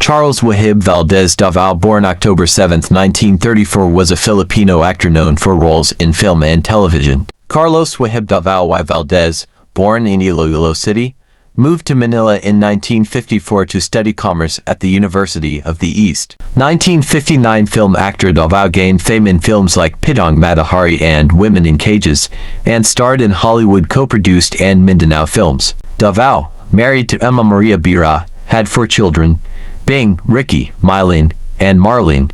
Charles Wahib Valdez Davao, born October 7, 1934, was a Filipino actor known for roles in film and television. Carlos Wahib Davao y Valdez, born in Iloilo City, moved to Manila in 1954 to study commerce at the University of the East. 1959 film actor Davao gained fame in films like Pitong Matahari and Women in Cages, and starred in Hollywood co-produced and Mindanao films. Davao, married to Emma Maria Bira, had 4 children: Bing, Ricky, Mylene, and Marlene.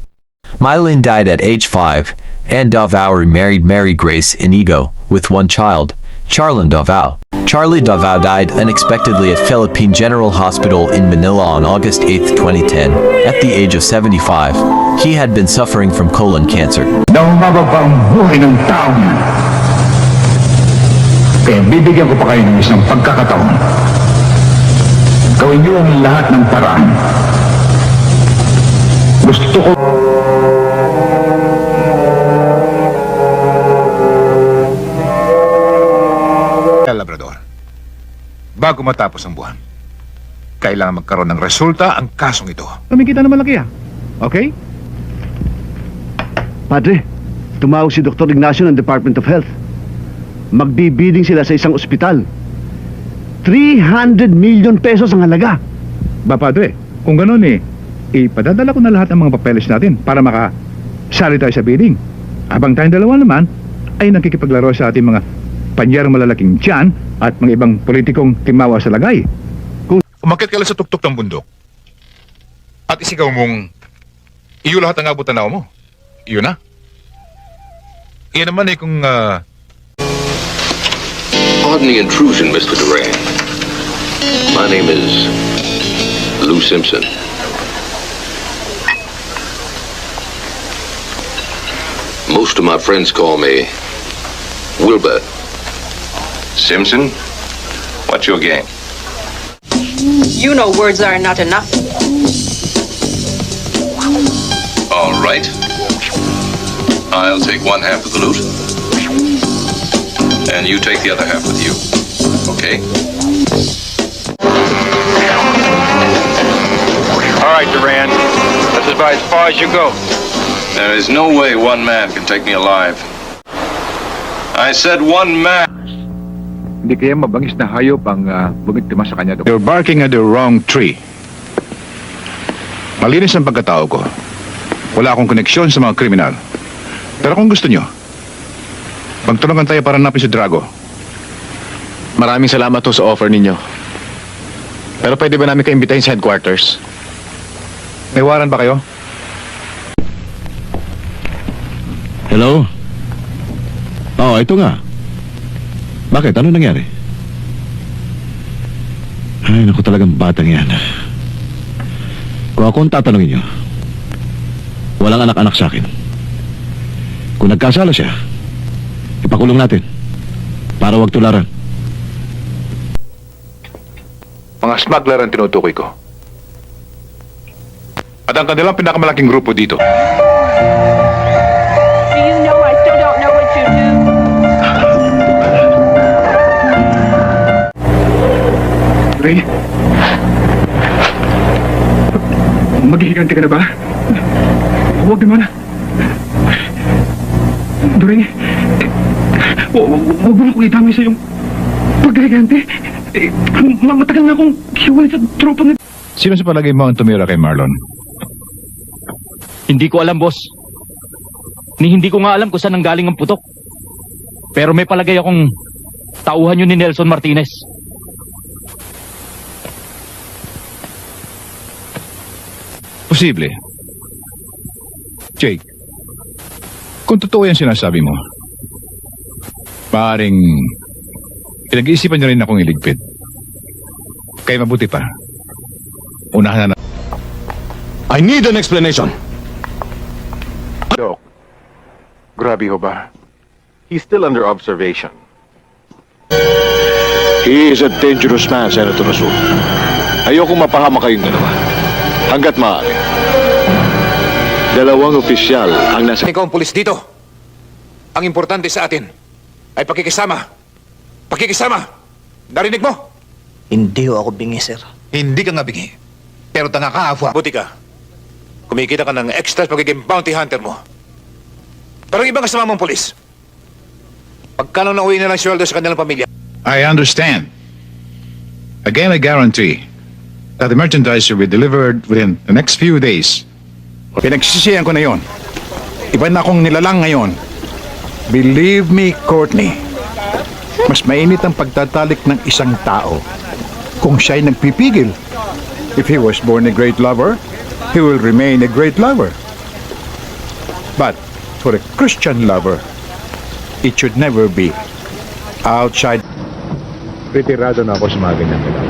Mylene died at age 5, and Davao remarried Mary Grace Inigo, with 1 child, Charlene Davao. Charlie Davao died unexpectedly at Philippine General Hospital in Manila on August 8, 2010, at the age of 75. He had been suffering from colon cancer. Namumababa ang buhay ng taong yan. Kaya bibigyan ko pa kayo ng isang pagkakataon. Gawin niyo ang lahat ng paraan. Gusto ko... Labrador, bago matapos ang buwan, kailangan magkaroon ng resulta ang kasong ito. Kumikita na malaki Okay? Padre, tumawag si Dr. Ignacio ng Department of Health. Magbibiding sila sa isang ospital. 300 million pesos ang halaga. Ba, Padre, kung gano'n ipadadala ko na lahat ng mga papeles natin para makasali tayo sa bidding. Habang tayong dalawa naman ay nakikipaglaro sa ating mga panyerong malalaking tiyan at mga ibang politikong timawa sa lagay. Umakyat ka lang sa tuktok ng bundok at isigaw mong iyo lahat ang abot tanaw mo. Iyo na. Iyan naman kung... Pardon the intrusion, Mr. Duran. My name is Lou Simpson. Most of my friends call me Wilbur. Simpson, what's your game? You know words are not enough. All right. I'll take 1/2 of the loot. And you take the other half with you. Okay? All right, Duran. That's about as far as you go. There is no way one man can take me alive. I said one man. Hindi kaya mabangis na hayop ang bumiktima sa kanya. You're barking at the wrong tree. Malinis ang pagkatao ko. Wala akong koneksyon sa mga kriminal. Pero kung gusto nyo, magtulungan tayo para hanapin si Drago. Maraming salamat sa offer ninyo. Pero pwede ba namin ka-imbitahin sa headquarters? May waran ba kayo? Hello? Oh, ito nga. Bakit? Ano nangyari? Ay, naku talagang batang yan. Kung ako ang tatanungin nyo, walang anak-anak sa akin. Kung nagkasala siya, ipakulong natin para wag tularan. Mga smuggler ang tinutukoy ko. At ang kanilang pinakamalaking grupo dito. Do you know I still don't know what you do? Ray? Maghihiganti ka na ba? Huwag naman. During, huwag mo akong idami sa iyong paghihiganti. Matagal na akong hiwalay sa tropa na... Sino sa palagay mo ang tumira kay Marlon? Hindi ko alam, boss. Hindi ko nga alam kung saan nanggaling ang putok. Pero may palagay akong tauhan yun ni Nelson Martinez. Posible. Jake, kung totoo yan sinasabi mo, maaaring pinag-iisipan niyo rin akong iligpit. Kaya mabuti pa. Unahan na. I need an explanation. Doc, grabe ho ba? He's still under observation. He is a dangerous man, Senator Rasul. Ayoko mapahama kayong dalawa. Hanggat maaari. Dalawang opisyal ang nasa... Ikaw ang pulis dito. Ang importante sa atin ay pakikisama. Pakikisama! Narinig mo? Hindi ho ako bingi, sir. Hindi ka nga bingi. Pero tanga ka, Afwa. Buti ka. Kumikita ka ng extras pagiging bounty hunter mo. Pero ang ibang kasama mong polis, pagkano na uwi nilang sweldo sa kanilang pamilya? I understand. Again, I guarantee that the merchandise will be delivered within the next few days. Pinagsisisihan ko na yon. Iba na akong nilalang ngayon. Believe me, Courtney, mas mainit ang pagtatalik ng isang tao kung siya'y nagpipigil. If he was born a great lover, he will remain a great lover. But for a Christian lover, it should never be outside. Retirado na ako sa mga ganyan nila.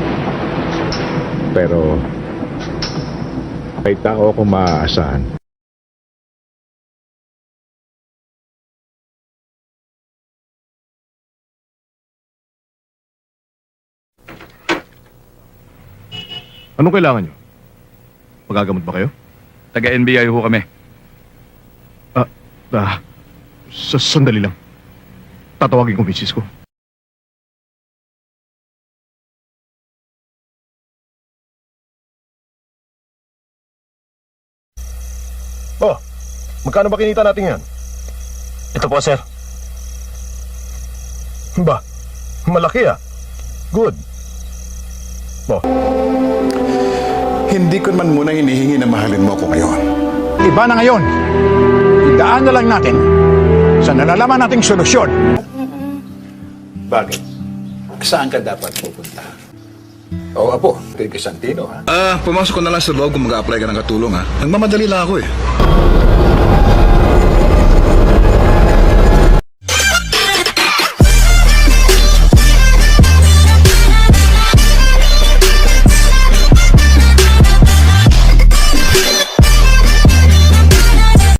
Pero, may tao akong maaasahan. Anong kailangan nyo? Magagamot ba kayo? Taga-NBI ho kami. Sandali lang. Tatawagin ko misis ko. Oh, magkano ba kinita natin yan? Ito po, sir. Ba, malaki ah. Good. Hindi ko man muna hinihingi na mahalin mo ako ngayon. Iba na ngayon. Idaan na lang natin sa nalalaman nating solusyon. Bakit? Saan ka dapat pupunta? Oo, Apo. Kay Santino, ha? Pumasok ko na lang sa loob kung mag-a-apply ka ng katulong, ha? Nagmamadali lang ako, eh.